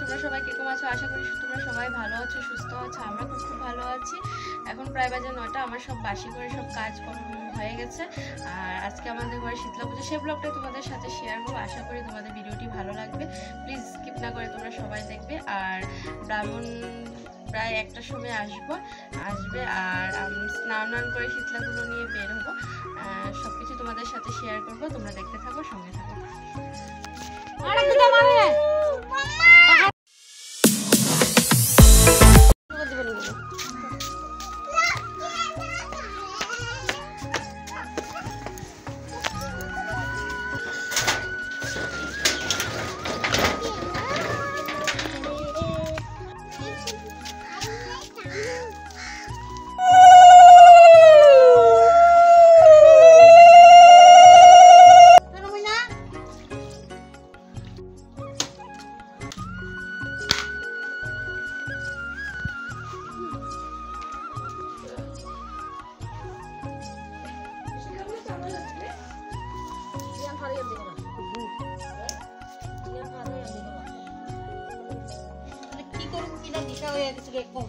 তোমরা সবাই কিরকম আছো? আশা করি তোমরা সবাই ভালো আছো, সুস্থ আছো। আমরা খুব ভালো আছি। এখন প্রায় বাজে 9টা। আমার সব বাসি করে সব কাজ হয়ে গেছে। আর আজকে আমাদের ঘরে শীতলা পুজো, সেই ব্লগটাই তোমাদের সাথে শেয়ার করবো। আশা করি তোমাদের ভিডিওটি ভালো লাগবে। প্লিজ স্কিপ না করে তোমরা সবাই দেখবে। আর ব্রাহ্মণ প্রায় 1টার সময় আসবে। আর আমি স্নান করে শীতলাগুলো নিয়ে বের হবো। সব কিছু তোমাদের সাথে শেয়ার করবো। তোমরা দেখতে থাকো, সঙ্গে থাকো।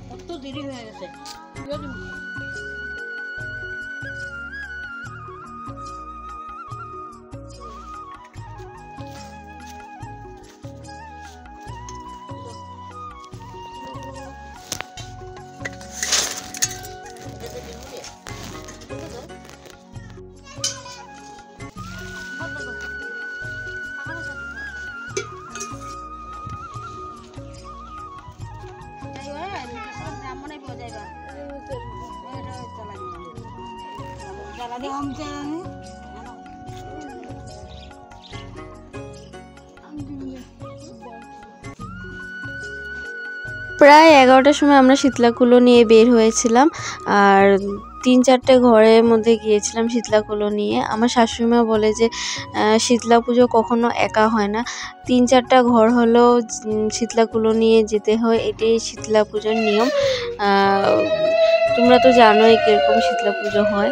কত দেরি হয়ে গেছে। প্রায় 11টার সময় আমরা শীতলাকুলো নিয়ে বের হয়েছিলাম। আর 3-4টে ঘরের মধ্যে গিয়েছিলাম শীতলাকুলো নিয়ে। আমার শাশুড়িমা বলে যে শীতলা পুজো কখনো একা হয় না, 3-4টা ঘর হলেও শীতলাকুলো নিয়ে যেতে হয়। এটাই শীতলা পুজোর নিয়ম। তোমরা তো জানোই কিরকম শীতলা পুজো হয়।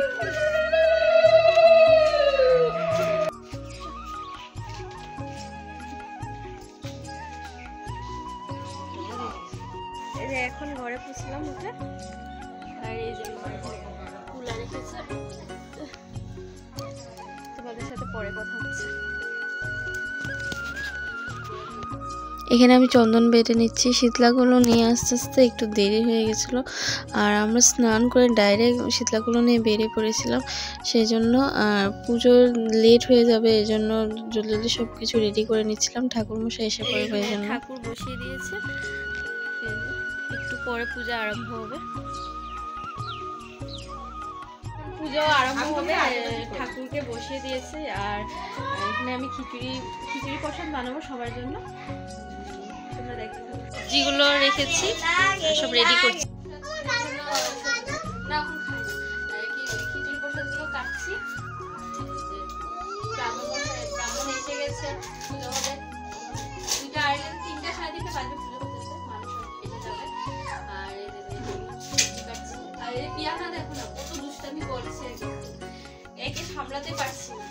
এখন ঘরে পুষলাম উঠে। আর এই যে কুলা রেখেছে, তোমাদের সাথে পরে কথা হচ্ছে। এখানে আমি চন্দন বেটে নিচ্ছি। শীতলাগুলো নিয়ে আস্তে আস্তে একটু দেরি হয়ে গেছিলো। আর আমরা স্নান করে ডাইরেক্ট শীতলাগুলো নিয়ে বেরিয়ে পড়েছিলাম। সেই জন্য পুজো লেট হয়ে যাবে, এই জন্য জলদি জলদি সব কিছু রেডি করে নিচ্ছিলাম। ঠাকুরমশাই এসে পড়বে এই জন্য। ঠাকুর বসিয়ে দিয়েছে, একটু পরে পূজা আরম্ভ হবে। পুজো আরম্ভ হবে, ঠাকুরকে বসিয়ে দিয়েছে। আর এখানে আমি খিচুড়ি প্রসাদ বানাবো সবার জন্য। তোমরা দেখতে থাকো। যেগুলো রেখেছি সব রেডি করছি। খিচুড়ি প্রসাদগুলো কাটছি। ব্রাহ্মণ এসে গেছে, পুজো হবে। 2টা আড়াইটা 3টা 3:30 বাজবে পুজো করতেছে। মানুষ এসে যাবে। আর এই পিয়ানা দেখো না কত দুষ্টামি করছে, একে সামলাতে পারছি না।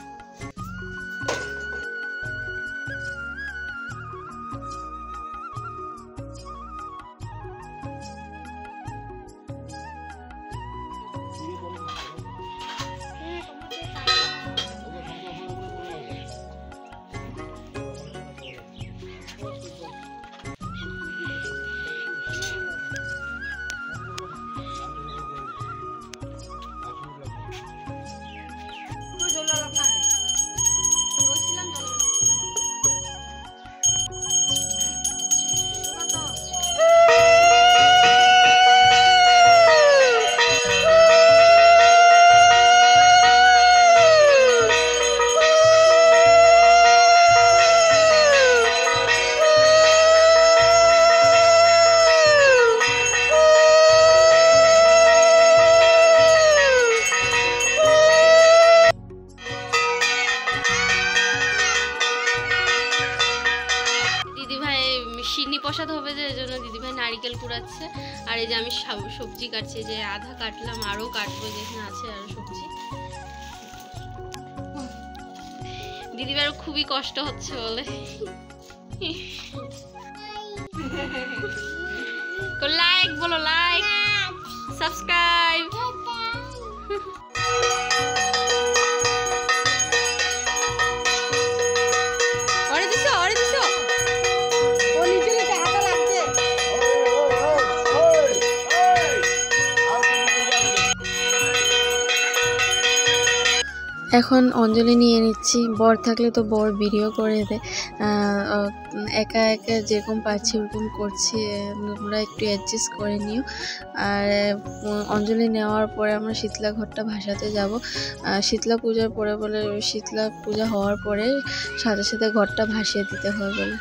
প্রসাদ হবে যে এজন্য দিদিভাই নারকেল কুড়াচ্ছে। আর এই যে আমি সবজি কাটছি, যে আধা কাটলাম, আরো কাটবো যেখানে আছে আরো সবজি। দিদিভাইয়ের খুবই কষ্ট হচ্ছে বলে। এখন অঞ্জলি নিয়ে নিচ্ছি। বর থাকলে তো বর ভিডিও করে দেয়, একা একা যেরকম পারছি ওরকম করছি, তোমরা একটু অ্যাডজাস্ট করে নিও। আর অঞ্জলি নেওয়ার পরে আমরা শীতলা ঘরটা ভাসাতে যাব। শীতলা পূজার পরে বলে, শীতলা পূজা হওয়ার পরে সাথে সাথে ঘরটা ভাসিয়ে দিতে হয় বলে।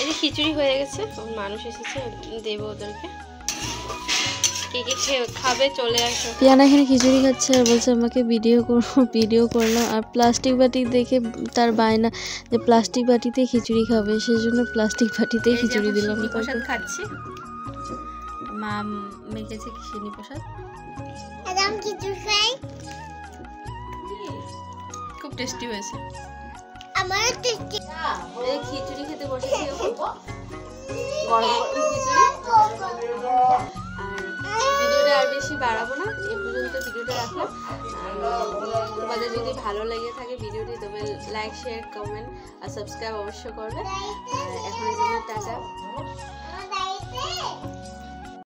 এই যে খিচুড়ি হয়ে গেছে, মানুষ এসেছে, দেবো ওদেরকে। কে কে খাবে চলে আসো। পিয়ানা এখানে খিচুড়ি খাচ্ছে আর বলছে আমাকে ভিডিও করো। ভিডিও করলাম। আর প্লাস্টিক বাটি দেখে তার বায়না যে প্লাস্টিক বাটিতে খিচুড়ি খাবে, সেই জন্য প্লাস্টিক বাটিতেই খিচুড়ি দিলাম। প্রসাদ খাচ্ছি, মা মেখেছে সিনি প্রসাদ, খুব টেস্টি হয়েছে। আমারও টেস্টি। এই খিচুড়ি খেতে বসেছি, গরম গরম খিচুড়ি। আর ভিডিওটা আর বেশি বাড়াবো না, এই পর্যন্ত ভিডিওটা রাখলাম। তোমাদের যদি ভালো লেগে থাকে ভিডিওটি, তবে লাইক, শেয়ার, কমেন্ট আর সাবস্ক্রাইব অবশ্যই করবে। আর এখনের জন্য টাটা।